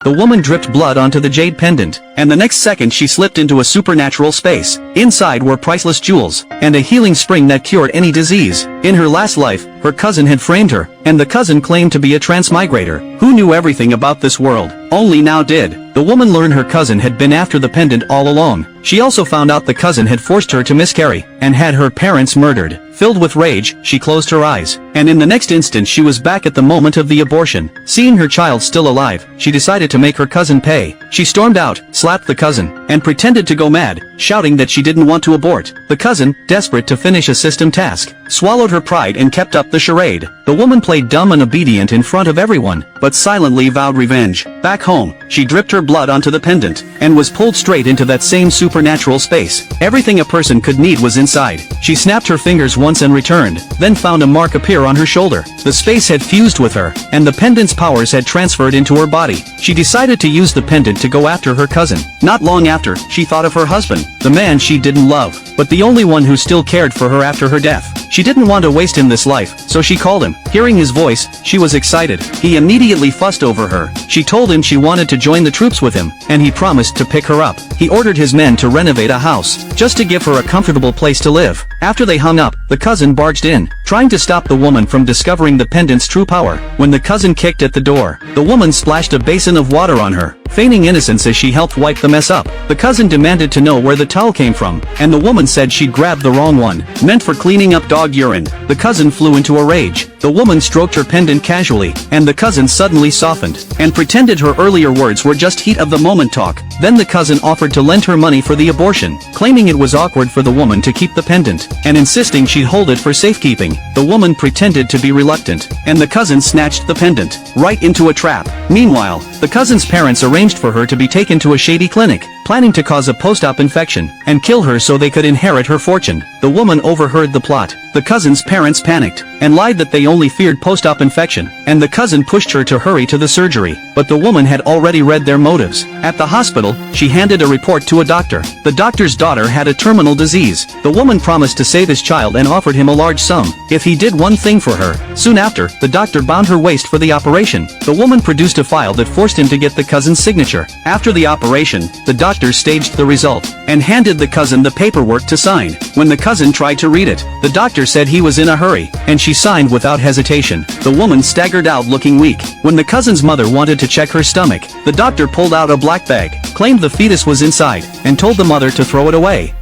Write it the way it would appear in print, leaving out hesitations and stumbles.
The woman dripped blood onto the jade pendant, and the next second she slipped into a supernatural space. Inside were priceless jewels, and a healing spring that cured any disease. In her last life, her cousin had framed her, and the cousin claimed to be a transmigrator, who knew everything about this world. Only now did the woman learn her cousin had been after the pendant all along. She also found out the cousin had forced her to miscarry, and had her parents murdered. Filled with rage, she closed her eyes, and in the next instant she was back at the moment of the abortion. Seeing her child still alive, she decided to make her cousin pay. She stormed out, slapped the cousin, and pretended to go mad, shouting that she didn't want to abort. The cousin, desperate to finish a system task, swallowed her pride and kept up the charade. The woman played dumb and obedient in front of everyone, but silently vowed revenge. Back home, she dripped her blood onto the pendant, and was pulled straight into that same supernatural space. Everything a person could need was inside. She snapped her fingers once and returned, then found a mark appear on her shoulder. The space had fused with her, and the pendant's powers had transferred into her body. She decided to use the pendant to go after her cousin. Not long after, she thought of her husband, the man she didn't love, but the only one who still cared for her after her death. She didn't want to waste him this life, so she called him. Hearing his voice, she was excited. He immediately fussed over her. She told him she wanted to join the troops with him, and he promised to pick her up. He ordered his men to renovate a house, just to give her a comfortable place to live. After they hung up, the cousin barged in, trying to stop the woman from discovering the pendant's true power. When the cousin kicked at the door, the woman splashed a basin of water on her, feigning innocence as she helped wipe the mess up. The cousin demanded to know where the towel came from, and the woman said she'd grabbed the wrong one, meant for cleaning up dog urine. The cousin flew into a rage. The woman stroked her pendant casually, and the cousin suddenly softened, and pretended her earlier words were just heat of the moment talk. Then the cousin offered to lend her money for the abortion, claiming it was awkward for the woman to keep the pendant, and insisting she'd hold it for safekeeping. The woman pretended to be reluctant, and the cousin snatched the pendant, right into a trap. Meanwhile, the cousin's parents arranged for her to be taken to a shady clinic, planning to cause a post-op infection, and kill her so they could inherit her fortune. The woman overheard the plot. The cousin's parents panicked, and lied that they only feared post-op infection, and the cousin pushed her to hurry to the surgery, but the woman had already read their motives. At the hospital, she handed a report to a doctor. The doctor's daughter had a terminal disease. The woman promised to save his child and offered him a large sum if he did one thing for her. Soon after, the doctor bound her waist for the operation. The woman produced a file that forced him to get the cousin's signature. After the operation, the doctor staged the result, and handed the cousin the paperwork to sign. When the cousin tried to read it, the doctor said he was in a hurry, and she signed without hesitation. The woman staggered out looking weak. When the cousin's mother wanted to check her stomach, the doctor pulled out a black bag, claimed the fetus was inside, and told the mother to throw it away.